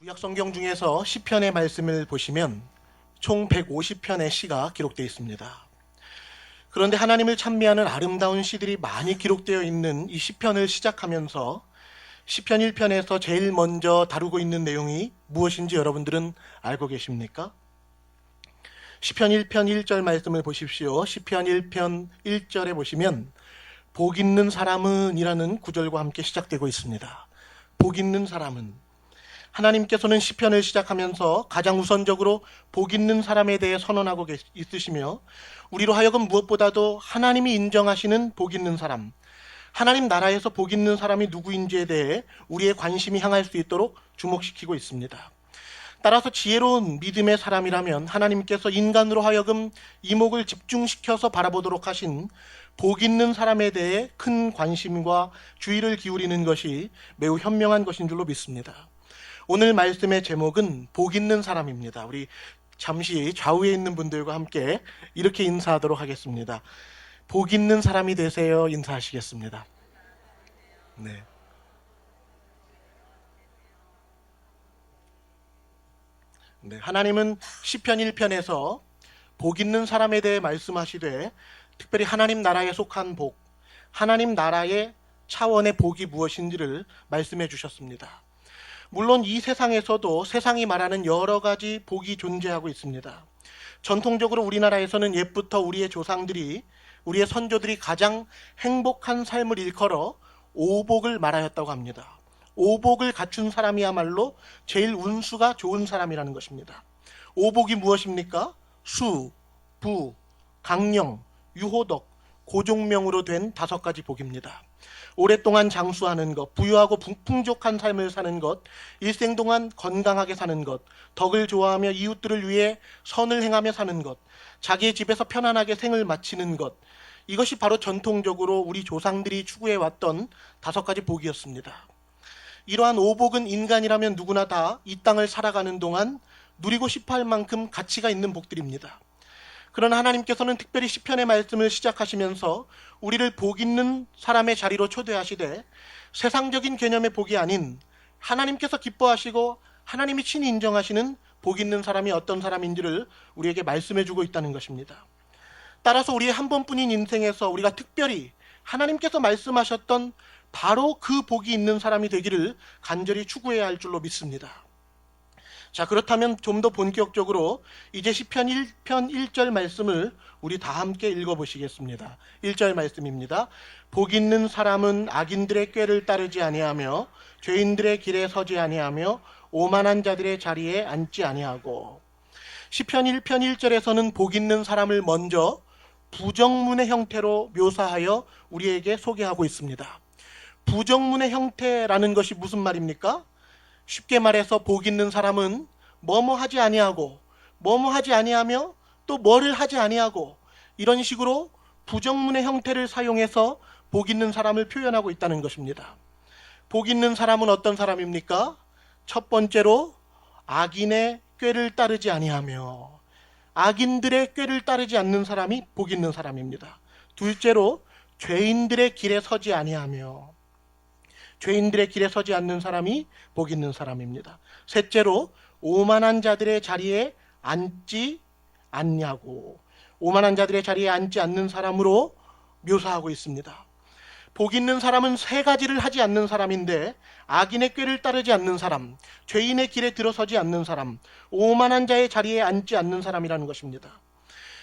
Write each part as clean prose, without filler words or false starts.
구약 성경 중에서 시편의 말씀을 보시면 총 150편의 시가 기록되어 있습니다. 그런데 하나님을 찬미하는 아름다운 시들이 많이 기록되어 있는 이 시편을 시작하면서 시편 1편에서 제일 먼저 다루고 있는 내용이 무엇인지 여러분들은 알고 계십니까? 시편 1편 1절 말씀을 보십시오. 시편 1편 1절에 보시면 복 있는 사람은 이라는 구절과 함께 시작되고 있습니다. 복 있는 사람은, 하나님께서는 시편을 시작하면서 가장 우선적으로 복 있는 사람에 대해 선언하고 있으시며, 우리로 하여금 무엇보다도 하나님이 인정하시는 복 있는 사람, 하나님 나라에서 복 있는 사람이 누구인지에 대해 우리의 관심이 향할 수 있도록 주목시키고 있습니다. 따라서 지혜로운 믿음의 사람이라면 하나님께서 인간으로 하여금 이목을 집중시켜서 바라보도록 하신 복 있는 사람에 대해 큰 관심과 주의를 기울이는 것이 매우 현명한 것인 줄로 믿습니다. 오늘 말씀의 제목은 복 있는 사람입니다. 우리 잠시 좌우에 있는 분들과 함께 이렇게 인사하도록 하겠습니다. 복 있는 사람이 되세요. 인사하시겠습니다. 네. 하나님은 시편 1편에서 복 있는 사람에 대해 말씀하시되, 특별히 하나님 나라에 속한 복, 하나님 나라의 차원의 복이 무엇인지를 말씀해 주셨습니다. 물론 이 세상에서도 세상이 말하는 여러 가지 복이 존재하고 있습니다. 전통적으로 우리나라에서는 옛부터 우리의 조상들이, 우리의 선조들이 가장 행복한 삶을 일컬어 오복을 말하였다고 합니다. 오복을 갖춘 사람이야말로 제일 운수가 좋은 사람이라는 것입니다. 오복이 무엇입니까? 수, 부, 강령, 유호덕, 고종명으로 된 5가지 복입니다. 오랫동안 장수하는 것, 부유하고 풍족한 삶을 사는 것, 일생 동안 건강하게 사는 것, 덕을 좋아하며 이웃들을 위해 선을 행하며 사는 것, 자기의 집에서 편안하게 생을 마치는 것, 이것이 바로 전통적으로 우리 조상들이 추구해왔던 5가지 복이었습니다. 이러한 오복은 인간이라면 누구나 다 이 땅을 살아가는 동안 누리고 싶어 할 만큼 가치가 있는 복들입니다. 그러나 하나님께서는 특별히 시편의 말씀을 시작하시면서 우리를 복 있는 사람의 자리로 초대하시되, 세상적인 개념의 복이 아닌 하나님께서 기뻐하시고 하나님이 친히 인정하시는 복 있는 사람이 어떤 사람인지를 우리에게 말씀해 주고 있다는 것입니다. 따라서 우리의 한 번뿐인 인생에서 우리가 특별히 하나님께서 말씀하셨던 바로 그 복이 있는 사람이 되기를 간절히 추구해야 할 줄로 믿습니다. 자, 그렇다면 좀 더 본격적으로 이제 시편 1편 1절 말씀을 우리 다 함께 읽어보시겠습니다. 1절 말씀입니다. 복 있는 사람은 악인들의 꾀를 따르지 아니하며 죄인들의 길에 서지 아니하며 오만한 자들의 자리에 앉지 아니하고. 시편 1편 1절에서는 복 있는 사람을 먼저 부정문의 형태로 묘사하여 우리에게 소개하고 있습니다. 부정문의 형태라는 것이 무슨 말입니까? 쉽게 말해서 복 있는 사람은 뭐뭐 하지 아니하고, 뭐뭐 하지 아니하며 또 뭐를 하지 아니하고, 이런 식으로 부정문의 형태를 사용해서 복 있는 사람을 표현하고 있다는 것입니다. 복 있는 사람은 어떤 사람입니까? 첫 번째로 악인의 꾀를 따르지 아니하며, 악인들의 꾀를 따르지 않는 사람이 복 있는 사람입니다. 둘째로 죄인들의 길에 서지 아니하며, 죄인들의 길에 서지 않는 사람이 복 있는 사람입니다. 셋째로 오만한 자들의 자리에 앉지 않냐고, 오만한 자들의 자리에 앉지 않는 사람으로 묘사하고 있습니다. 복 있는 사람은 3가지를 하지 않는 사람인데, 악인의 꾀를 따르지 않는 사람, 죄인의 길에 들어서지 않는 사람, 오만한 자의 자리에 앉지 않는 사람이라는 것입니다.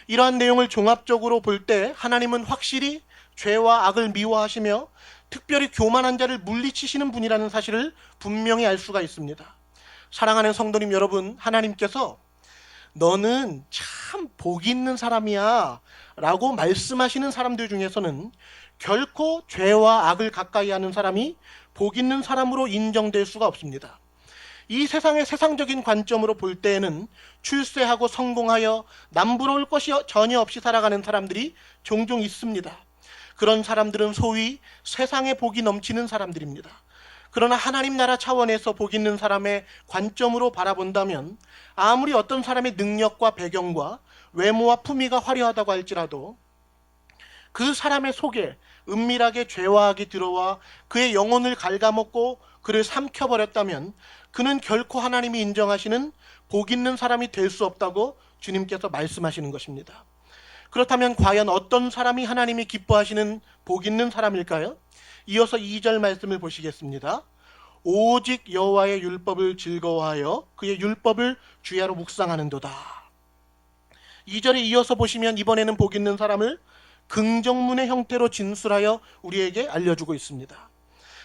이러한 내용을 종합적으로 볼 때 하나님은 확실히 죄와 악을 미워하시며 특별히 교만한 자를 물리치시는 분이라는 사실을 분명히 알 수가 있습니다. 사랑하는 성도님 여러분, 하나님께서 너는 참 복 있는 사람이야 라고 말씀하시는 사람들 중에서는 결코 죄와 악을 가까이 하는 사람이 복 있는 사람으로 인정될 수가 없습니다. 이 세상의 세상적인 관점으로 볼 때에는 출세하고 성공하여 남부러울 것이 전혀 없이 살아가는 사람들이 종종 있습니다. 그런 사람들은 소위 세상에 복이 넘치는 사람들입니다. 그러나 하나님 나라 차원에서 복 있는 사람의 관점으로 바라본다면, 아무리 어떤 사람의 능력과 배경과 외모와 품위가 화려하다고 할지라도 그 사람의 속에 은밀하게 죄와 악이 들어와 그의 영혼을 갉아먹고 그를 삼켜버렸다면 그는 결코 하나님이 인정하시는 복 있는 사람이 될 수 없다고 주님께서 말씀하시는 것입니다. 그렇다면 과연 어떤 사람이 하나님이 기뻐하시는 복 있는 사람일까요? 이어서 2절 말씀을 보시겠습니다. 오직 여호와의 율법을 즐거워하여 그의 율법을 주야로 묵상하는도다. 2절에 이어서 보시면 이번에는 복 있는 사람을 긍정문의 형태로 진술하여 우리에게 알려주고 있습니다.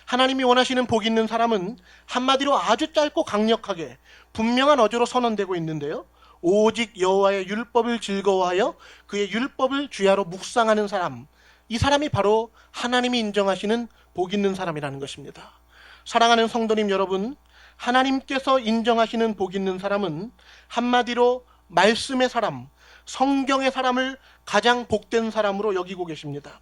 하나님이 원하시는 복 있는 사람은 한마디로 아주 짧고 강력하게 분명한 어조로 선언되고 있는데요. 오직 여호와의 율법을 즐거워하여 그의 율법을 주야로 묵상하는 사람, 이 사람이 바로 하나님이 인정하시는 복 있는 사람이라는 것입니다. 사랑하는 성도님 여러분, 하나님께서 인정하시는 복 있는 사람은 한마디로 말씀의 사람, 성경의 사람을 가장 복된 사람으로 여기고 계십니다.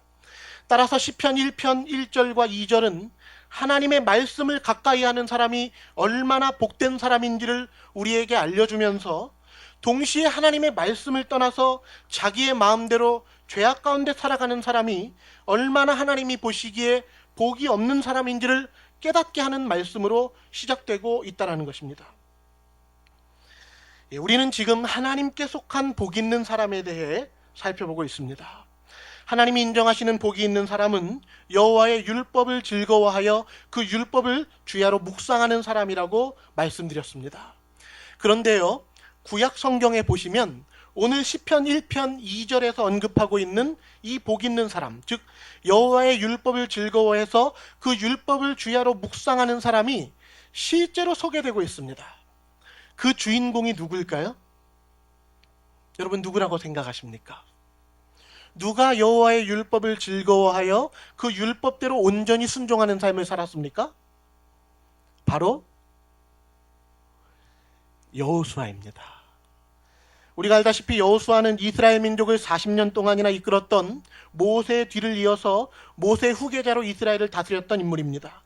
따라서 시편 1편 1절과 2절은 하나님의 말씀을 가까이 하는 사람이 얼마나 복된 사람인지를 우리에게 알려주면서 동시에 하나님의 말씀을 떠나서 자기의 마음대로 죄악 가운데 살아가는 사람이 얼마나 하나님이 보시기에 복이 없는 사람인지를 깨닫게 하는 말씀으로 시작되고 있다는 것입니다. 우리는 지금 하나님께 속한 복 있는 사람에 대해 살펴보고 있습니다. 하나님이 인정하시는 복이 있는 사람은 여호와의 율법을 즐거워하여 그 율법을 주야로 묵상하는 사람이라고 말씀드렸습니다. 그런데요, 구약 성경에 보시면 오늘 시편 1편 2절에서 언급하고 있는 이 복 있는 사람, 즉 여호와의 율법을 즐거워해서 그 율법을 주야로 묵상하는 사람이 실제로 소개되고 있습니다. 그 주인공이 누구일까요? 여러분 누구라고 생각하십니까? 누가 여호와의 율법을 즐거워하여 그 율법대로 온전히 순종하는 삶을 살았습니까? 바로 여호수아입니다. 우리가 알다시피 여호수아는 이스라엘 민족을 40년 동안이나 이끌었던 모세의 뒤를 이어서 모세의 후계자로 이스라엘을 다스렸던 인물입니다.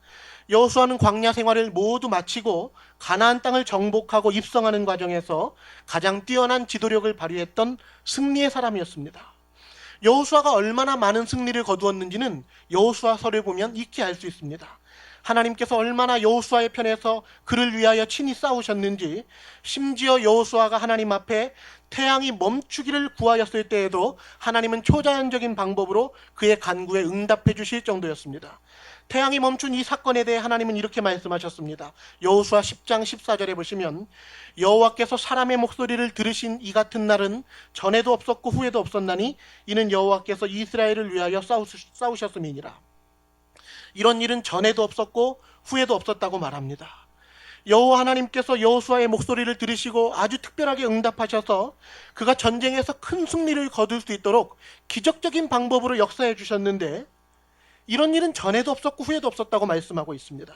여호수아는 광야 생활을 모두 마치고 가나안 땅을 정복하고 입성하는 과정에서 가장 뛰어난 지도력을 발휘했던 승리의 사람이었습니다. 여호수아가 얼마나 많은 승리를 거두었는지는 여호수아서를 보면 익히 알 수 있습니다. 하나님께서 얼마나 여호수아의 편에서 그를 위하여 친히 싸우셨는지, 심지어 여호수아가 하나님 앞에 태양이 멈추기를 구하였을 때에도 하나님은 초자연적인 방법으로 그의 간구에 응답해 주실 정도였습니다. 태양이 멈춘 이 사건에 대해 하나님은 이렇게 말씀하셨습니다. 여호수아 10장 14절에 보시면 여호와께서 사람의 목소리를 들으신 이 같은 날은 전에도 없었고 후에도 없었나니 이는 여호와께서 이스라엘을 위하여 싸우셨음이니라. 이런 일은 전에도 없었고 후에도 없었다고 말합니다. 여호와 하나님께서 여호수아의 목소리를 들으시고 아주 특별하게 응답하셔서 그가 전쟁에서 큰 승리를 거둘 수 있도록 기적적인 방법으로 역사해 주셨는데, 이런 일은 전에도 없었고 후에도 없었다고 말씀하고 있습니다.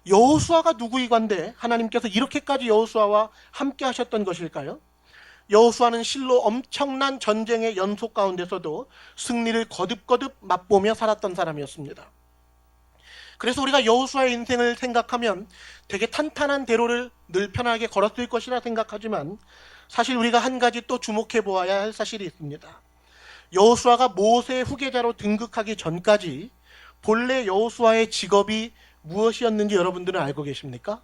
여호수아가 누구이건데 하나님께서 이렇게까지 여호수아와 함께 하셨던 것일까요? 여호수아는 실로 엄청난 전쟁의 연속 가운데서도 승리를 거듭거듭 맛보며 살았던 사람이었습니다. 그래서 우리가 여호수아의 인생을 생각하면 되게 탄탄한 대로를 늘 편하게 걸었을 것이라 생각하지만, 사실 우리가 한 가지 또 주목해 보아야 할 사실이 있습니다. 여호수아가 모세의 후계자로 등극하기 전까지 본래 여호수아의 직업이 무엇이었는지 여러분들은 알고 계십니까?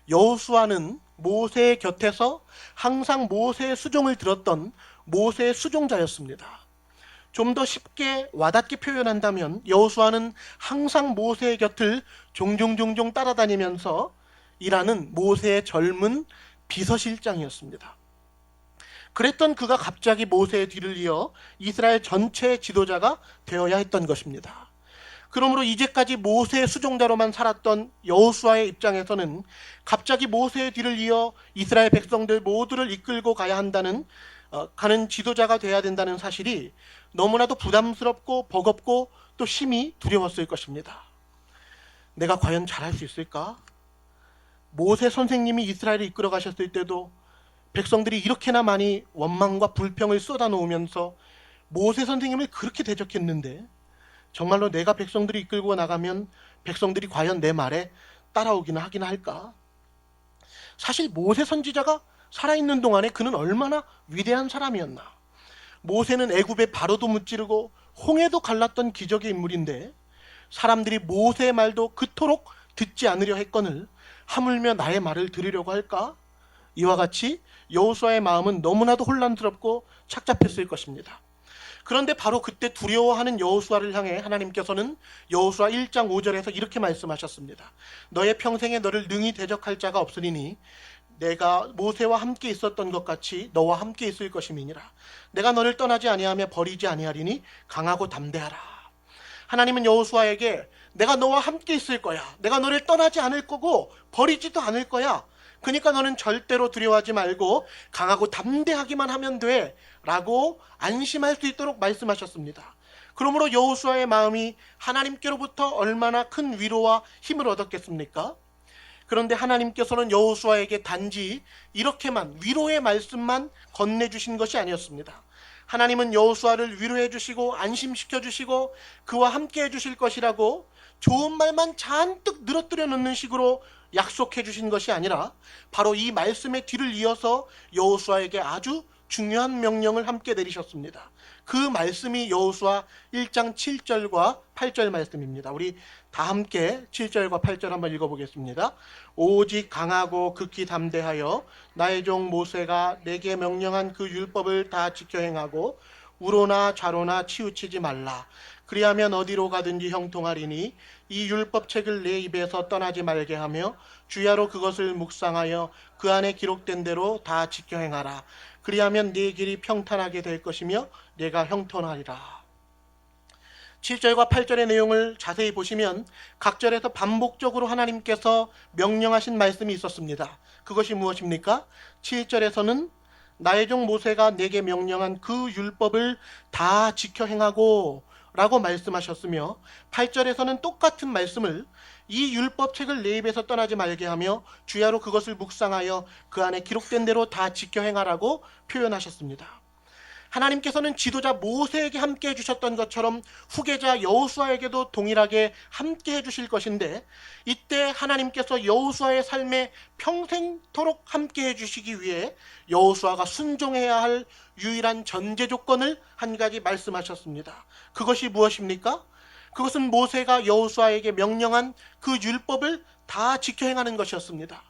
여호수아는 모세의 곁에서 항상 모세의 수종을 들었던 모세의 수종자였습니다. 좀 더 쉽게 와닿게 표현한다면 여호수아는 항상 모세의 곁을 종종 따라다니면서 일하는 모세의 젊은 비서실장이었습니다. 그랬던 그가 갑자기 모세의 뒤를 이어 이스라엘 전체의 지도자가 되어야 했던 것입니다. 그러므로 이제까지 모세의 수종자로만 살았던 여호수아의 입장에서는 갑자기 모세의 뒤를 이어 이스라엘 백성들 모두를 이끌고 가는 지도자가 되어야 된다는 사실이 너무나도 부담스럽고 버겁고 또 심히 두려웠을 것입니다. 내가 과연 잘할 수 있을까? 모세 선생님이 이스라엘을 이끌어 가셨을 때도 백성들이 이렇게나 많이 원망과 불평을 쏟아놓으면서 모세 선생님을 그렇게 대적했는데, 정말로 내가 백성들이 이끌고 나가면 백성들이 과연 내 말에 따라오기나 하기나 할까? 사실 모세 선지자가 살아있는 동안에 그는 얼마나 위대한 사람이었나. 모세는 애굽의 바로도 무찌르고 홍해도 갈랐던 기적의 인물인데 사람들이 모세의 말도 그토록 듣지 않으려 했거늘 하물며 나의 말을 들으려고 할까? 이와 같이 여호수아의 마음은 너무나도 혼란스럽고 착잡했을 것입니다. 그런데 바로 그때 두려워하는 여호수아를 향해 하나님께서는 여호수아 1장 5절에서 이렇게 말씀하셨습니다. 너의 평생에 너를 능히 대적할 자가 없으리니 내가 모세와 함께 있었던 것 같이 너와 함께 있을 것임이니라. 내가 너를 떠나지 아니하며 버리지 아니하리니 강하고 담대하라. 하나님은 여호수아에게 내가 너와 함께 있을 거야. 내가 너를 떠나지 않을 거고 버리지도 않을 거야. 그러니까 너는 절대로 두려워하지 말고 강하고 담대하기만 하면 돼 라고 안심할 수 있도록 말씀하셨습니다. 그러므로 여호수아의 마음이 하나님께로부터 얼마나 큰 위로와 힘을 얻었겠습니까? 그런데 하나님께서는 여호수아에게 단지 이렇게만 위로의 말씀만 건네주신 것이 아니었습니다. 하나님은 여호수아를 위로해 주시고 안심시켜 주시고 그와 함께 해 주실 것이라고 좋은 말만 잔뜩 늘어뜨려 놓는 식으로 약속해 주신 것이 아니라 바로 이 말씀의 뒤를 이어서 여호수아에게 아주 중요한 명령을 함께 내리셨습니다. 그 말씀이 여호수아 1장 7절과 8절 말씀입니다. 우리 다 함께 7절과 8절 한번 읽어보겠습니다. 오직 강하고 극히 담대하여 나의 종 모세가 내게 명령한 그 율법을 다 지켜 행하고 우로나 좌로나 치우치지 말라. 그리하면 어디로 가든지 형통하리니 이 율법책을 내 입에서 떠나지 말게 하며 주야로 그것을 묵상하여 그 안에 기록된 대로 다 지켜 행하라. 그리하면 네 길이 평탄하게 될 것이며 내가 형통하리라. 7절과 8절의 내용을 자세히 보시면 각 절에서 반복적으로 하나님께서 명령하신 말씀이 있었습니다. 그것이 무엇입니까? 7절에서는 나의 종 모세가 내게 명령한 그 율법을 다 지켜 행하고 라고 말씀하셨으며 8절에서는 똑같은 말씀을 이 율법책을 내 입에서 떠나지 말게 하며 주야로 그것을 묵상하여 그 안에 기록된 대로 다 지켜 행하라고 표현하셨습니다. 하나님께서는 지도자 모세에게 함께 해주셨던 것처럼 후계자 여호수아에게도 동일하게 함께 해주실 것인데 이때 하나님께서 여호수아의 삶에 평생토록 함께 해주시기 위해 여호수아가 순종해야 할 유일한 전제 조건을 한 가지 말씀하셨습니다. 그것이 무엇입니까? 그것은 모세가 여호수아에게 명령한 그 율법을 다 지켜 행하는 것이었습니다.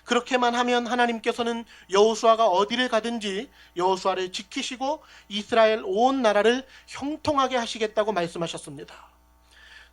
그렇게만 하면 하나님께서는 여호수아가 어디를 가든지 여호수아를 지키시고 이스라엘 온 나라를 형통하게 하시겠다고 말씀하셨습니다.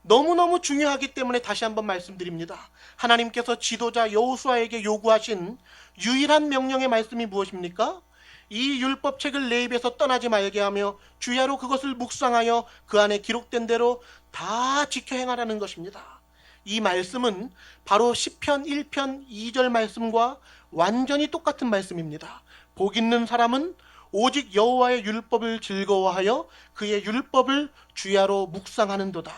너무너무 중요하기 때문에 다시 한번 말씀드립니다. 하나님께서 지도자 여호수아에게 요구하신 유일한 명령의 말씀이 무엇입니까? 이 율법책을 내 입에서 떠나지 말게 하며 주야로 그것을 묵상하여 그 안에 기록된 대로 다 지켜 행하라는 것입니다. 이 말씀은 바로 시편 1편 2절 말씀과 완전히 똑같은 말씀입니다. 복 있는 사람은 오직 여호와의 율법을 즐거워하여 그의 율법을 주야로 묵상하는도다.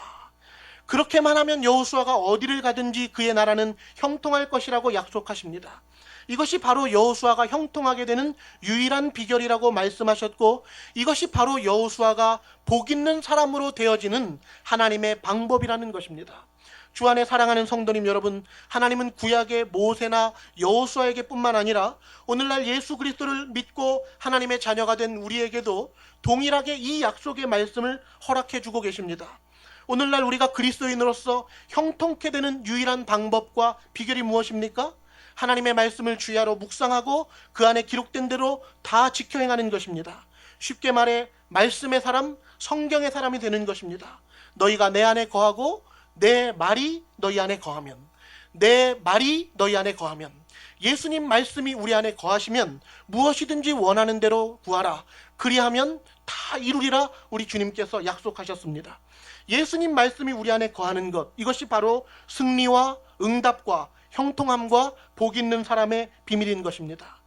그렇게만 하면 여호수아가 어디를 가든지 그의 나라는 형통할 것이라고 약속하십니다. 이것이 바로 여호수아가 형통하게 되는 유일한 비결이라고 말씀하셨고 이것이 바로 여호수아가 복 있는 사람으로 되어지는 하나님의 방법이라는 것입니다. 주 안에 사랑하는 성도님 여러분, 하나님은 구약의 모세나 여호수아에게 뿐만 아니라 오늘날 예수 그리스도를 믿고 하나님의 자녀가 된 우리에게도 동일하게 이 약속의 말씀을 허락해 주고 계십니다. 오늘날 우리가 그리스도인으로서 형통케 되는 유일한 방법과 비결이 무엇입니까? 하나님의 말씀을 주야로 묵상하고 그 안에 기록된 대로 다 지켜 행하는 것입니다. 쉽게 말해 말씀의 사람, 성경의 사람이 되는 것입니다. 너희가 내 안에 거하고 내 말이 너희 안에 거하면, 내 말이 너희 안에 거하면, 예수님 말씀이 우리 안에 거하시면 무엇이든지 원하는 대로 구하라. 그리하면 다 이루리라 우리 주님께서 약속하셨습니다. 예수님 말씀이 우리 안에 거하는 것, 이것이 바로 승리와 응답과 형통함과 복 있는 사람의 비밀인 것입니다.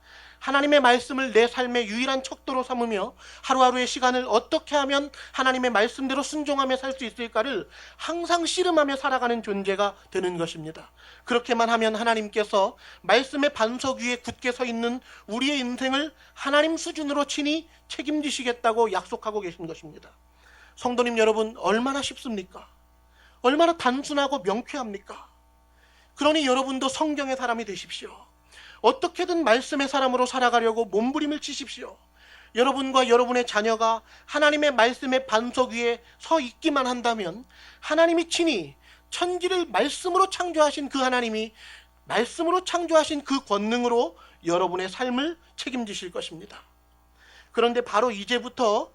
하나님의 말씀을 내 삶의 유일한 척도로 삼으며 하루하루의 시간을 어떻게 하면 하나님의 말씀대로 순종하며 살 수 있을까를 항상 씨름하며 살아가는 존재가 되는 것입니다. 그렇게만 하면 하나님께서 말씀의 반석 위에 굳게 서 있는 우리의 인생을 하나님 수준으로 친히 책임지시겠다고 약속하고 계신 것입니다. 성도님 여러분, 얼마나 쉽습니까? 얼마나 단순하고 명쾌합니까? 그러니 여러분도 성경의 사람이 되십시오. 어떻게든 말씀의 사람으로 살아가려고 몸부림을 치십시오. 여러분과 여러분의 자녀가 하나님의 말씀의 반석 위에 서 있기만 한다면 하나님이 친히 천지를 말씀으로 창조하신 그 하나님이 말씀으로 창조하신 그 권능으로 여러분의 삶을 책임지실 것입니다. 그런데 바로 이제부터,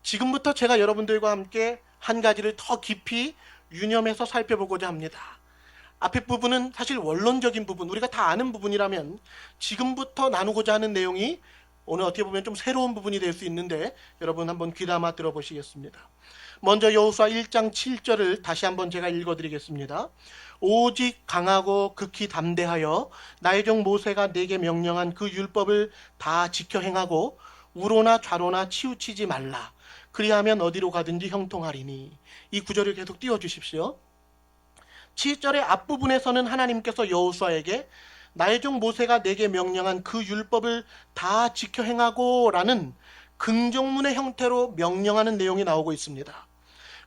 지금부터 제가 여러분들과 함께 한 가지를 더 깊이 유념해서 살펴보고자 합니다. 앞에 부분은 사실 원론적인 부분, 우리가 다 아는 부분이라면 지금부터 나누고자 하는 내용이 오늘 어떻게 보면 좀 새로운 부분이 될 수 있는데 여러분 한번 귀담아 들어보시겠습니다. 먼저 여호수아 1장 7절을 다시 한번 제가 읽어드리겠습니다. 오직 강하고 극히 담대하여 나의 종 모세가 내게 명령한 그 율법을 다 지켜 행하고 우로나 좌로나 치우치지 말라. 그리하면 어디로 가든지 형통하리니. 이 구절을 계속 띄워주십시오. 7절의 앞부분에서는 하나님께서 여호수아에게 나의 종 모세가 내게 명령한 그 율법을 다 지켜 행하고 라는 긍정문의 형태로 명령하는 내용이 나오고 있습니다.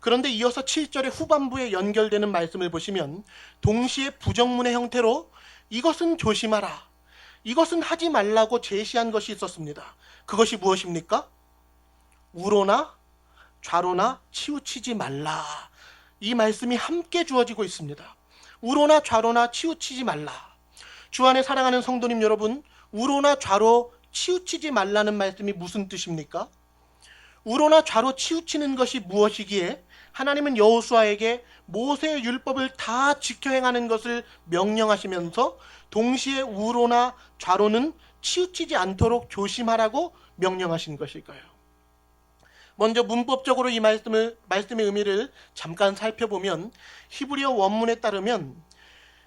그런데 이어서 7절의 후반부에 연결되는 말씀을 보시면 동시에 부정문의 형태로 이것은 조심하라, 이것은 하지 말라고 제시한 것이 있었습니다. 그것이 무엇입니까? 우로나 좌로나 치우치지 말라. 이 말씀이 함께 주어지고 있습니다. 우로나 좌로나 치우치지 말라. 주 안에 사랑하는 성도님 여러분, 우로나 좌로 치우치지 말라는 말씀이 무슨 뜻입니까? 우로나 좌로 치우치는 것이 무엇이기에 하나님은 여호수아에게 모세의 율법을 다 지켜 행하는 것을 명령하시면서 동시에 우로나 좌로는 치우치지 않도록 조심하라고 명령하신 것일까요? 먼저 문법적으로 이 말씀의 의미를 잠깐 살펴보면 히브리어 원문에 따르면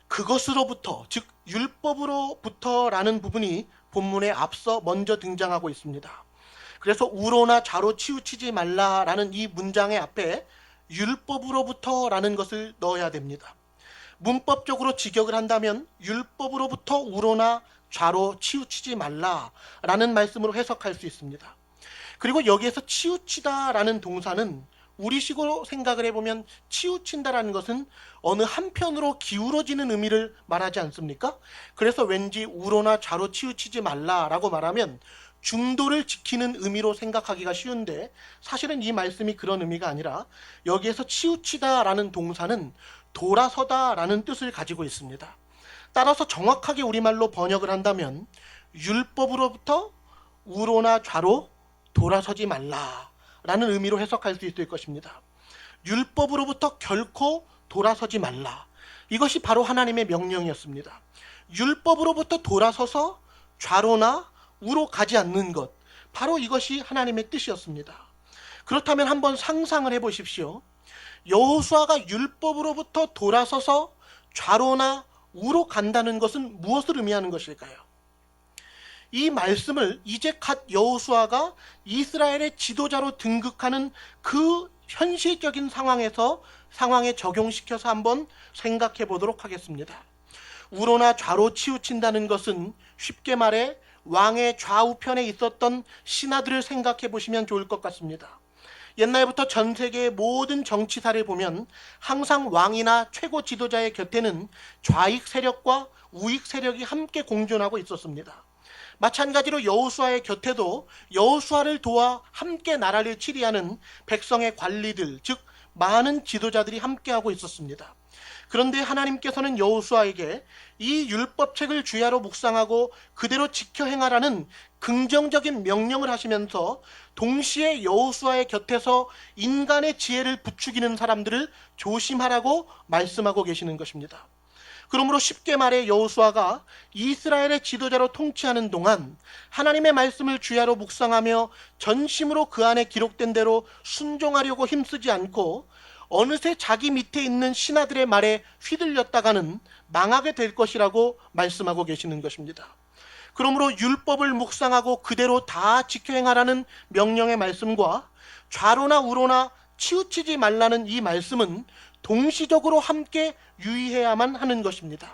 그것으로부터, 즉 율법으로부터라는 부분이 본문에 앞서 먼저 등장하고 있습니다. 그래서 우로나 좌로 치우치지 말라라는 이 문장의 앞에 율법으로부터라는 것을 넣어야 됩니다. 문법적으로 직역을 한다면 율법으로부터 우로나 좌로 치우치지 말라라는 말씀으로 해석할 수 있습니다. 그리고 여기에서 치우치다라는 동사는 우리식으로 생각을 해보면 치우친다라는 것은 어느 한편으로 기울어지는 의미를 말하지 않습니까? 그래서 왠지 우로나 좌로 치우치지 말라라고 말하면 중도를 지키는 의미로 생각하기가 쉬운데 사실은 이 말씀이 그런 의미가 아니라 여기에서 치우치다라는 동사는 돌아서다라는 뜻을 가지고 있습니다. 따라서 정확하게 우리말로 번역을 한다면 율법으로부터 우로나 좌로 돌아서지 말라라는 의미로 해석할 수 있을 것입니다. 율법으로부터 결코 돌아서지 말라. 이것이 바로 하나님의 명령이었습니다. 율법으로부터 돌아서서 좌로나 우로 가지 않는 것, 바로 이것이 하나님의 뜻이었습니다. 그렇다면 한번 상상을 해보십시오. 여호수아가 율법으로부터 돌아서서 좌로나 우로 간다는 것은 무엇을 의미하는 것일까요? 이 말씀을 이제 갓 여호수아가 이스라엘의 지도자로 등극하는 그 현실적인 상황에 적용시켜서 한번 생각해 보도록 하겠습니다. 우로나 좌로 치우친다는 것은 쉽게 말해 왕의 좌우편에 있었던 신하들을 생각해 보시면 좋을 것 같습니다. 옛날부터 전 세계의 모든 정치사를 보면 항상 왕이나 최고 지도자의 곁에는 좌익 세력과 우익 세력이 함께 공존하고 있었습니다. 마찬가지로 여호수아의 곁에도 여호수아를 도와 함께 나라를 치리하는 백성의 관리들, 즉 많은 지도자들이 함께하고 있었습니다. 그런데 하나님께서는 여호수아에게 이 율법책을 주야로 묵상하고 그대로 지켜 행하라는 긍정적인 명령을 하시면서 동시에 여호수아의 곁에서 인간의 지혜를 부추기는 사람들을 조심하라고 말씀하고 계시는 것입니다. 그러므로 쉽게 말해 여호수아가 이스라엘의 지도자로 통치하는 동안 하나님의 말씀을 주야로 묵상하며 전심으로 그 안에 기록된 대로 순종하려고 힘쓰지 않고 어느새 자기 밑에 있는 신하들의 말에 휘둘렸다가는 망하게 될 것이라고 말씀하고 계시는 것입니다. 그러므로 율법을 묵상하고 그대로 다 지켜 행하라는 명령의 말씀과 좌로나 우로나 치우치지 말라는 이 말씀은 동시적으로 함께 유의해야만 하는 것입니다.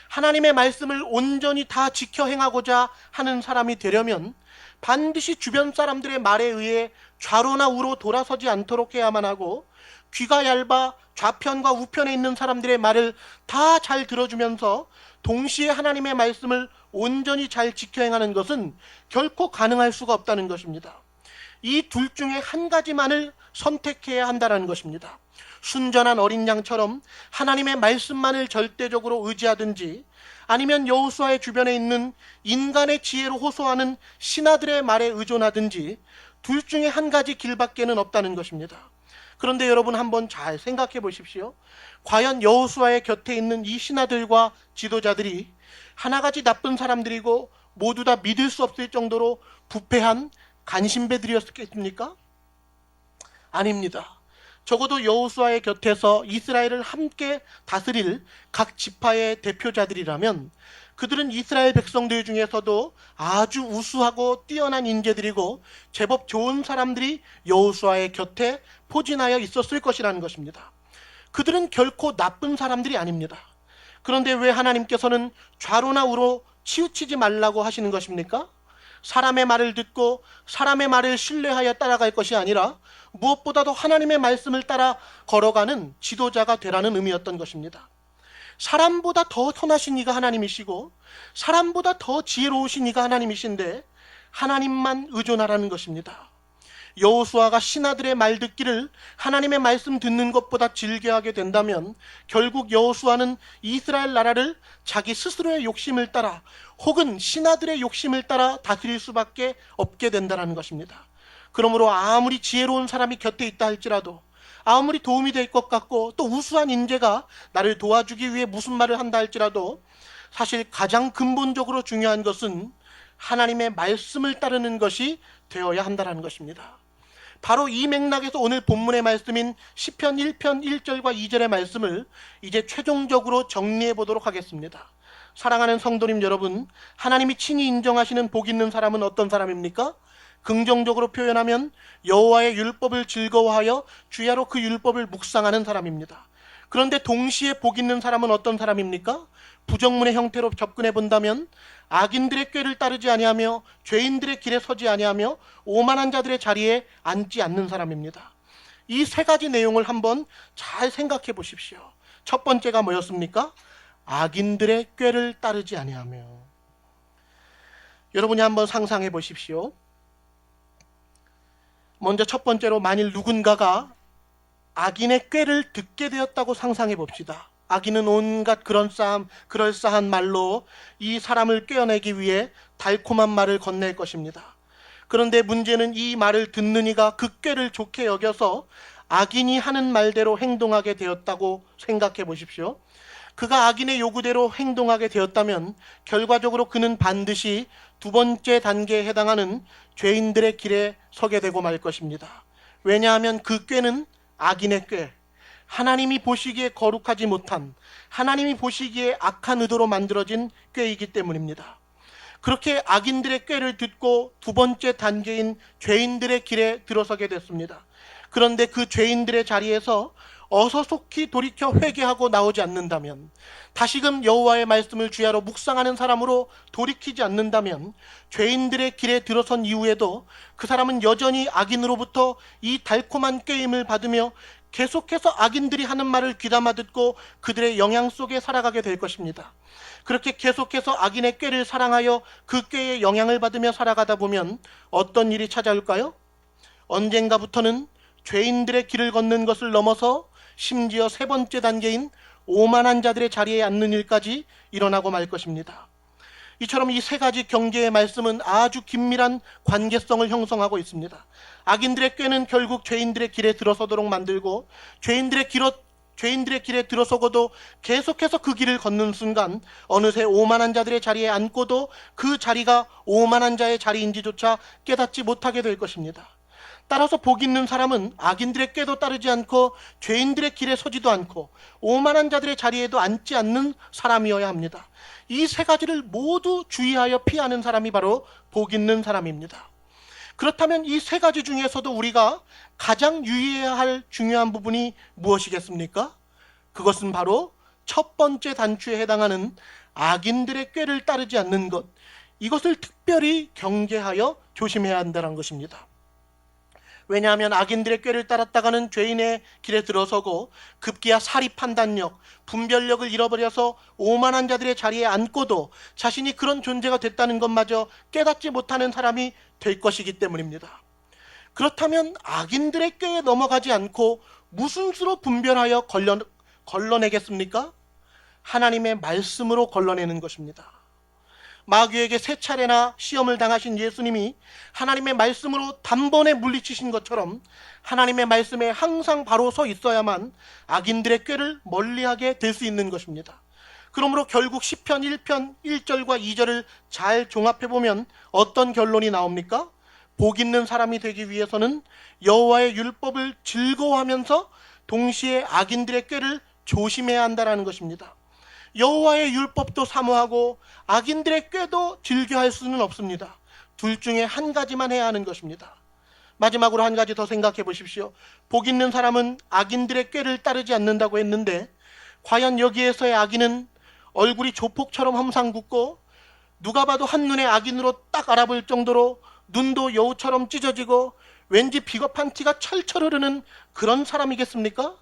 하나님의 말씀을 온전히 다 지켜 행하고자 하는 사람이 되려면 반드시 주변 사람들의 말에 의해 좌로나 우로 돌아서지 않도록 해야만 하고 귀가 얇아 좌편과 우편에 있는 사람들의 말을 다 잘 들어주면서 동시에 하나님의 말씀을 온전히 잘 지켜 행하는 것은 결코 가능할 수가 없다는 것입니다. 이 둘 중에 한 가지만을 선택해야 한다는 것입니다. 순전한 어린 양처럼 하나님의 말씀만을 절대적으로 의지하든지 아니면 여호수아의 주변에 있는 인간의 지혜로 호소하는 신하들의 말에 의존하든지 둘 중에 한 가지 길밖에는 없다는 것입니다. 그런데 여러분 한번 잘 생각해 보십시오. 과연 여호수아의 곁에 있는 이 신하들과 지도자들이 하나같이 나쁜 사람들이고 모두 다 믿을 수 없을 정도로 부패한 간신배들이었겠습니까? 아닙니다. 적어도 여호수아의 곁에서 이스라엘을 함께 다스릴 각 지파의 대표자들이라면 그들은 이스라엘 백성들 중에서도 아주 우수하고 뛰어난 인재들이고 제법 좋은 사람들이 여호수아의 곁에 포진하여 있었을 것이라는 것입니다. 그들은 결코 나쁜 사람들이 아닙니다. 그런데 왜 하나님께서는 좌로나 우로 치우치지 말라고 하시는 것입니까? 사람의 말을 듣고 사람의 말을 신뢰하여 따라갈 것이 아니라 무엇보다도 하나님의 말씀을 따라 걸어가는 지도자가 되라는 의미였던 것입니다. 사람보다 더 선하신 이가 하나님이시고 사람보다 더 지혜로우신 이가 하나님이신데 하나님만 의존하라는 것입니다. 여호수아가 신하들의 말 듣기를 하나님의 말씀 듣는 것보다 즐겨하게 된다면 결국 여호수아는 이스라엘 나라를 자기 스스로의 욕심을 따라 혹은 신하들의 욕심을 따라 다스릴 수밖에 없게 된다는 것입니다. 그러므로 아무리 지혜로운 사람이 곁에 있다 할지라도 아무리 도움이 될 것 같고 또 우수한 인재가 나를 도와주기 위해 무슨 말을 한다 할지라도 사실 가장 근본적으로 중요한 것은 하나님의 말씀을 따르는 것이 되어야 한다는 것입니다. 바로 이 맥락에서 오늘 본문의 말씀인 시편 1편 1절과 2절의 말씀을 이제 최종적으로 정리해 보도록 하겠습니다. 사랑하는 성도님 여러분, 하나님이 친히 인정하시는 복 있는 사람은 어떤 사람입니까? 긍정적으로 표현하면 여호와의 율법을 즐거워하여 주야로 그 율법을 묵상하는 사람입니다. 그런데 동시에 복 있는 사람은 어떤 사람입니까? 부정문의 형태로 접근해 본다면 악인들의 꾀를 따르지 아니하며 죄인들의 길에 서지 아니하며 오만한 자들의 자리에 앉지 않는 사람입니다. 이 세 가지 내용을 한번 잘 생각해 보십시오. 첫 번째가 뭐였습니까? 악인들의 꾀를 따르지 아니하며. 여러분이 한번 상상해 보십시오. 먼저 첫 번째로 만일 누군가가 악인의 꾀를 듣게 되었다고 상상해 봅시다. 악인은 온갖 그럴싸한 말로 이 사람을 꿰어내기 위해 달콤한 말을 건넬 것입니다. 그런데 문제는 이 말을 듣는 이가 그 꾀를 좋게 여겨서 악인이 하는 말대로 행동하게 되었다고 생각해 보십시오. 그가 악인의 요구대로 행동하게 되었다면 결과적으로 그는 반드시 두 번째 단계에 해당하는 죄인들의 길에 서게 되고 말 것입니다. 왜냐하면 그 꾀는 악인의 꾀, 하나님이 보시기에 거룩하지 못한, 하나님이 보시기에 악한 의도로 만들어진 꾀이기 때문입니다. 그렇게 악인들의 꾀를 듣고 두 번째 단계인 죄인들의 길에 들어서게 됐습니다. 그런데 그 죄인들의 자리에서 어서속히 돌이켜 회개하고 나오지 않는다면, 다시금 여호와의 말씀을 주야로 묵상하는 사람으로 돌이키지 않는다면 죄인들의 길에 들어선 이후에도 그 사람은 여전히 악인으로부터 이 달콤한 꾀임을 받으며 계속해서 악인들이 하는 말을 귀담아 듣고 그들의 영향 속에 살아가게 될 것입니다. 그렇게 계속해서 악인의 꾀를 사랑하여 그 꾀의 영향을 받으며 살아가다 보면 어떤 일이 찾아올까요? 언젠가부터는 죄인들의 길을 걷는 것을 넘어서 심지어 세 번째 단계인 오만한 자들의 자리에 앉는 일까지 일어나고 말 것입니다. 이처럼 이 세 가지 경계의 말씀은 아주 긴밀한 관계성을 형성하고 있습니다. 악인들의 꾀는 결국 죄인들의 길에 들어서도록 만들고 죄인들의 길에 들어서고도 계속해서 그 길을 걷는 순간 어느새 오만한 자들의 자리에 앉고도 그 자리가 오만한 자의 자리인지조차 깨닫지 못하게 될 것입니다. 따라서 복 있는 사람은 악인들의 꾀도 따르지 않고 죄인들의 길에 서지도 않고 오만한 자들의 자리에도 앉지 않는 사람이어야 합니다. 이 세 가지를 모두 주의하여 피하는 사람이 바로 복 있는 사람입니다. 그렇다면 이 세 가지 중에서도 우리가 가장 유의해야 할 중요한 부분이 무엇이겠습니까? 그것은 바로 첫 번째 단추에 해당하는 악인들의 꾀를 따르지 않는 것, 이것을 특별히 경계하여 조심해야 한다는 것입니다. 왜냐하면 악인들의 꾀를 따랐다가는 죄인의 길에 들어서고 급기야 사리 판단력, 분별력을 잃어버려서 오만한 자들의 자리에 앉고도 자신이 그런 존재가 됐다는 것마저 깨닫지 못하는 사람이 될 것이기 때문입니다. 그렇다면 악인들의 꾀에 넘어가지 않고 무슨 수로 분별하여 걸러내겠습니까? 하나님의 말씀으로 걸러내는 것입니다. 마귀에게 세 차례나 시험을 당하신 예수님이 하나님의 말씀으로 단번에 물리치신 것처럼 하나님의 말씀에 항상 바로 서 있어야만 악인들의 꾀를 멀리하게 될 수 있는 것입니다. 그러므로 결국 시편 1편 1절과 2절을 잘 종합해보면 어떤 결론이 나옵니까? 복 있는 사람이 되기 위해서는 여호와의 율법을 즐거워하면서 동시에 악인들의 꾀를 조심해야 한다는 것입니다. 여호와의 율법도 사모하고 악인들의 꾀도 즐겨할 수는 없습니다. 둘 중에 한 가지만 해야 하는 것입니다. 마지막으로 한 가지 더 생각해 보십시오. 복 있는 사람은 악인들의 꾀를 따르지 않는다고 했는데 과연 여기에서의 악인은 얼굴이 조폭처럼 험상궂고 누가 봐도 한눈에 악인으로 딱 알아볼 정도로 눈도 여우처럼 찢어지고 왠지 비겁한 티가 철철 흐르는 그런 사람이겠습니까?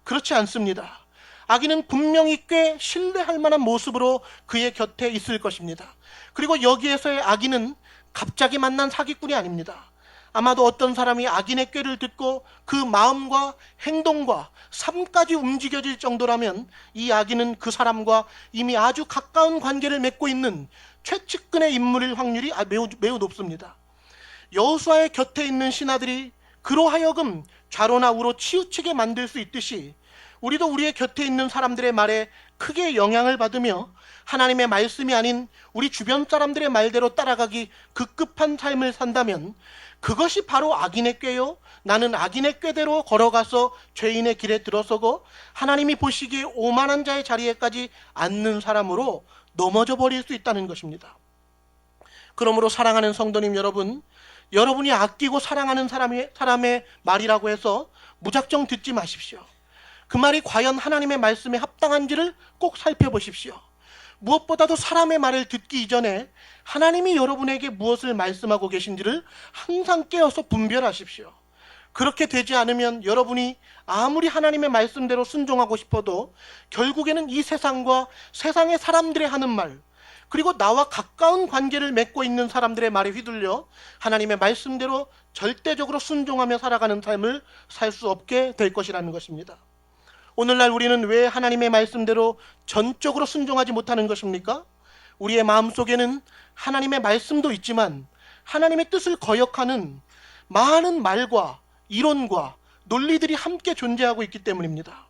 그렇지 않습니다. 악인은 분명히 꽤 신뢰할 만한 모습으로 그의 곁에 있을 것입니다. 그리고 여기에서의 악인은 갑자기 만난 사기꾼이 아닙니다. 아마도 어떤 사람이 악인의 꾀를 듣고 그 마음과 행동과 삶까지 움직여질 정도라면 이 악인은 그 사람과 이미 아주 가까운 관계를 맺고 있는 최측근의 인물일 확률이 매우 높습니다. 여호수아의 곁에 있는 신하들이 그로 하여금 좌로나 우로 치우치게 만들 수 있듯이 우리도 우리의 곁에 있는 사람들의 말에 크게 영향을 받으며 하나님의 말씀이 아닌 우리 주변 사람들의 말대로 따라가기 급급한 삶을 산다면 그것이 바로 악인의 꾀요, 나는 악인의 꾀대로 걸어가서 죄인의 길에 들어서고 하나님이 보시기에 오만한 자의 자리에까지 앉는 사람으로 넘어져 버릴 수 있다는 것입니다. 그러므로 사랑하는 성도님 여러분, 여러분이 아끼고 사랑하는 사람의 말이라고 해서 무작정 듣지 마십시오. 그 말이 과연 하나님의 말씀에 합당한지를 꼭 살펴보십시오. 무엇보다도 사람의 말을 듣기 이전에 하나님이 여러분에게 무엇을 말씀하고 계신지를 항상 깨어서 분별하십시오. 그렇게 되지 않으면 여러분이 아무리 하나님의 말씀대로 순종하고 싶어도 결국에는 이 세상과 세상의 사람들이 하는 말, 그리고 나와 가까운 관계를 맺고 있는 사람들의 말에 휘둘려 하나님의 말씀대로 절대적으로 순종하며 살아가는 삶을 살 수 없게 될 것이라는 것입니다. 오늘날 우리는 왜 하나님의 말씀대로 전적으로 순종하지 못하는 것입니까? 우리의 마음속에는 하나님의 말씀도 있지만 하나님의 뜻을 거역하는 많은 말과 이론과 논리들이 함께 존재하고 있기 때문입니다.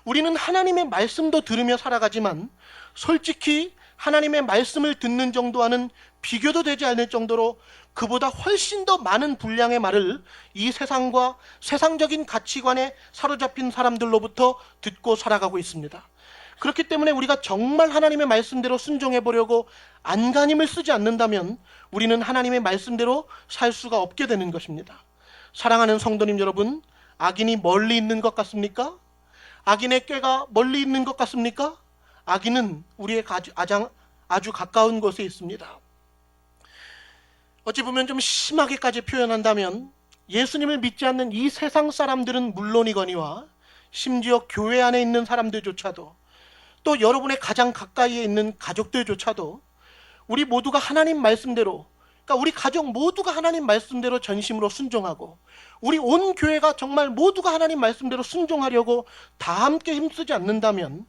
우리는 하나님의 말씀도 들으며 살아가지만 솔직히 하나님의 말씀을 듣는 정도와는 비교도 되지 않을 정도로 그보다 훨씬 더 많은 분량의 말을 이 세상과 세상적인 가치관에 사로잡힌 사람들로부터 듣고 살아가고 있습니다. 그렇기 때문에 우리가 정말 하나님의 말씀대로 순종해 보려고 안간힘을 쓰지 않는다면 우리는 하나님의 말씀대로 살 수가 없게 되는 것입니다. 사랑하는 성도님 여러분, 악인이 멀리 있는 것 같습니까? 악인의 꾀가 멀리 있는 것 같습니까? 악인은 우리의 아주 가까운 곳에 있습니다. 어찌 보면 좀 심하게까지 표현한다면 예수님을 믿지 않는 이 세상 사람들은 물론이거니와 심지어 교회 안에 있는 사람들조차도 또 여러분의 가장 가까이에 있는 가족들조차도 우리 모두가 하나님 말씀대로, 그러니까 우리 가족 모두가 하나님 말씀대로 전심으로 순종하고 우리 온 교회가 정말 모두가 하나님 말씀대로 순종하려고 다 함께 힘쓰지 않는다면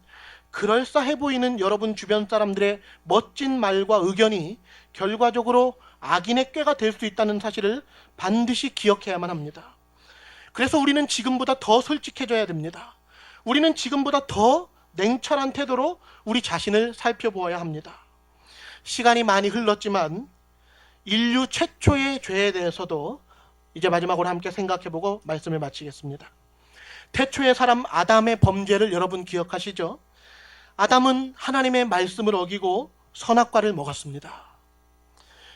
그럴싸해 보이는 여러분 주변 사람들의 멋진 말과 의견이 결과적으로 악인의 꾀가 될 수 있다는 사실을 반드시 기억해야만 합니다. 그래서 우리는 지금보다 더 솔직해져야 됩니다. 우리는 지금보다 더 냉철한 태도로 우리 자신을 살펴보아야 합니다. 시간이 많이 흘렀지만 인류 최초의 죄에 대해서도 이제 마지막으로 함께 생각해보고 말씀을 마치겠습니다. 태초의 사람 아담의 범죄를 여러분 기억하시죠? 아담은 하나님의 말씀을 어기고 선악과를 먹었습니다.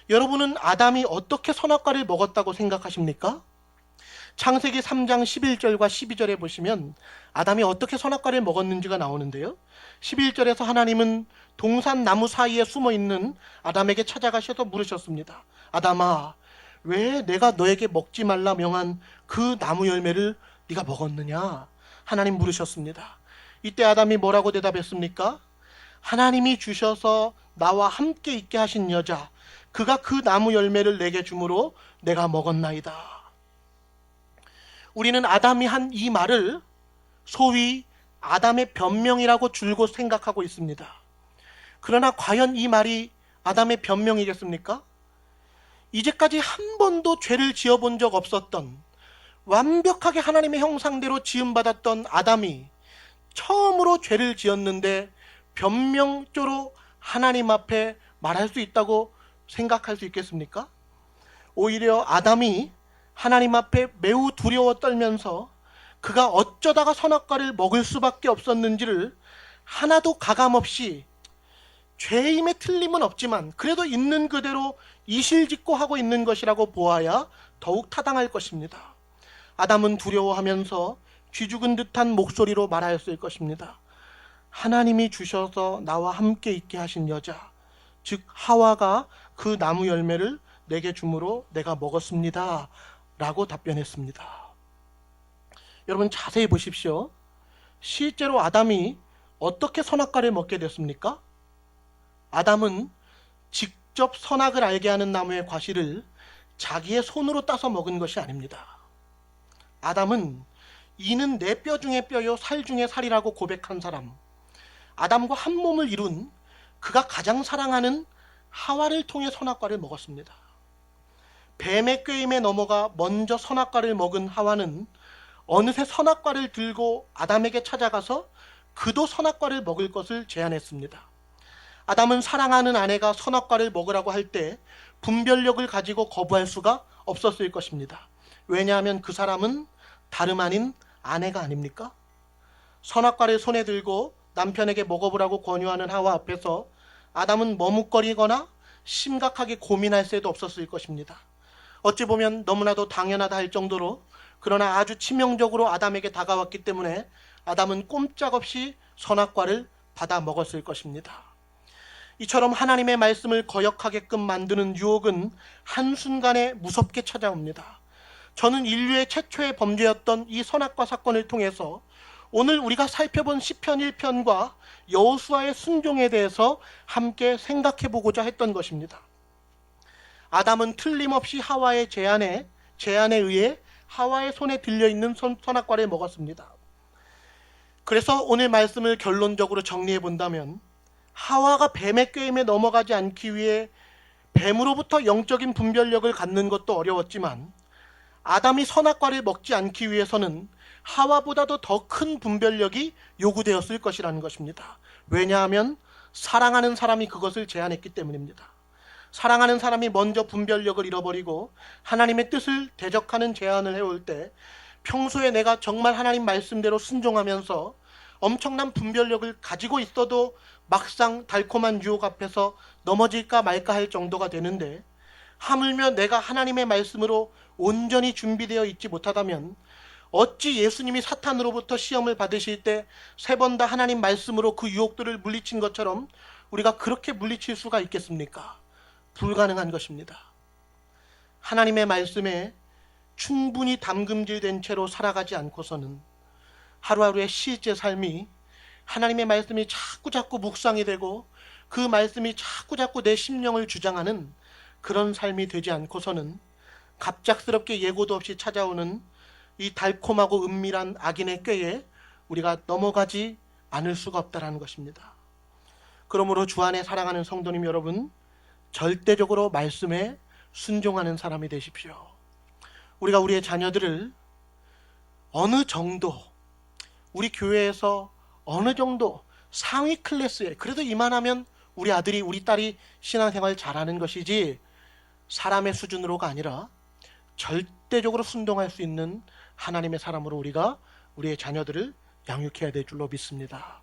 여러분은 아담이 어떻게 선악과를 먹었다고 생각하십니까? 창세기 3장 11절과 12절에 보시면 아담이 어떻게 선악과를 먹었는지가 나오는데요. 11절에서 하나님은 동산 나무 사이에 숨어있는 아담에게 찾아가셔서 물으셨습니다. 아담아, 왜 내가 너에게 먹지 말라 명한 그 나무 열매를 네가 먹었느냐? 하나님 물으셨습니다. 이때 아담이 뭐라고 대답했습니까? 하나님이 주셔서 나와 함께 있게 하신 여자, 그가 그 나무 열매를 내게 주므로 내가 먹었나이다. 우리는 아담이 한 이 말을 소위 아담의 변명이라고 줄곧 생각하고 있습니다. 그러나 과연 이 말이 아담의 변명이겠습니까? 이제까지 한 번도 죄를 지어본 적 없었던, 완벽하게 하나님의 형상대로 지음받았던 아담이 처음으로 죄를 지었는데 변명조로 하나님 앞에 말할 수 있다고 생각할 수 있겠습니까? 오히려 아담이 하나님 앞에 매우 두려워 떨면서 그가 어쩌다가 선악과를 먹을 수밖에 없었는지를 하나도 가감없이, 죄임에 틀림은 없지만 그래도 있는 그대로 이실직고 하고 있는 것이라고 보아야 더욱 타당할 것입니다. 아담은 두려워하면서 쥐죽은 듯한 목소리로 말하였을 것입니다. 하나님이 주셔서 나와 함께 있게 하신 여자, 즉 하와가 그 나무 열매를 내게 주므로 내가 먹었습니다 라고 답변했습니다. 여러분 자세히 보십시오. 실제로 아담이 어떻게 선악과를 먹게 됐습니까? 아담은 직접 선악을 알게 하는 나무의 과실을 자기의 손으로 따서 먹은 것이 아닙니다. 아담은 이는 내 뼈 중에 뼈요 살 중에 살이라고 고백한 사람, 아담과 한 몸을 이룬 그가 가장 사랑하는 하와를 통해 선악과를 먹었습니다. 뱀의 꾀임에 넘어가 먼저 선악과를 먹은 하와는 어느새 선악과를 들고 아담에게 찾아가서 그도 선악과를 먹을 것을 제안했습니다. 아담은 사랑하는 아내가 선악과를 먹으라고 할 때 분별력을 가지고 거부할 수가 없었을 것입니다. 왜냐하면 그 사람은 다름 아닌 아내가 아닙니까? 선악과를 손에 들고 남편에게 먹어보라고 권유하는 하와 앞에서 아담은 머뭇거리거나 심각하게 고민할 새도 없었을 것입니다. 어찌 보면 너무나도 당연하다 할 정도로, 그러나 아주 치명적으로 아담에게 다가왔기 때문에 아담은 꼼짝없이 선악과를 받아 먹었을 것입니다. 이처럼 하나님의 말씀을 거역하게끔 만드는 유혹은 한순간에 무섭게 찾아옵니다. 저는 인류의 최초의 범죄였던 이 선악과 사건을 통해서 오늘 우리가 살펴본 시편 1편과 여호수아의 순종에 대해서 함께 생각해 보고자 했던 것입니다. 아담은 틀림없이 하와의 제안에 의해 하와의 손에 들려있는 선악과를 먹었습니다. 그래서 오늘 말씀을 결론적으로 정리해 본다면, 하와가 뱀의 꾀임에 넘어가지 않기 위해 뱀으로부터 영적인 분별력을 갖는 것도 어려웠지만, 아담이 선악과를 먹지 않기 위해서는 하와보다도 더 큰 분별력이 요구되었을 것이라는 것입니다. 왜냐하면 사랑하는 사람이 그것을 제안했기 때문입니다. 사랑하는 사람이 먼저 분별력을 잃어버리고 하나님의 뜻을 대적하는 제안을 해올 때, 평소에 내가 정말 하나님 말씀대로 순종하면서 엄청난 분별력을 가지고 있어도 막상 달콤한 유혹 앞에서 넘어질까 말까 할 정도가 되는데, 하물며 내가 하나님의 말씀으로 온전히 준비되어 있지 못하다면 어찌 예수님이 사탄으로부터 시험을 받으실 때 3번 다 하나님 말씀으로 그 유혹들을 물리친 것처럼 우리가 그렇게 물리칠 수가 있겠습니까? 불가능한 것입니다. 하나님의 말씀에 충분히 담금질된 채로 살아가지 않고서는 하루하루의 실제 삶이 하나님의 말씀이 자꾸자꾸 묵상이 되고 그 말씀이 자꾸자꾸 내 심령을 주장하는 그런 삶이 되지 않고서는 갑작스럽게 예고도 없이 찾아오는 이 달콤하고 은밀한 악인의 꾀에 우리가 넘어가지 않을 수가 없다는 것입니다. 그러므로 주 안에 사랑하는 성도님 여러분, 절대적으로 말씀에 순종하는 사람이 되십시오. 우리가 우리의 자녀들을 어느 정도, 우리 교회에서 어느 정도 상위 클래스에, 그래도 이만하면 우리 아들이 우리 딸이 신앙생활 잘하는 것이지 사람의 수준으로가 아니라 절대적으로 순종할 수 있는 하나님의 사람으로 우리가 우리의 자녀들을 양육해야 될 줄로 믿습니다.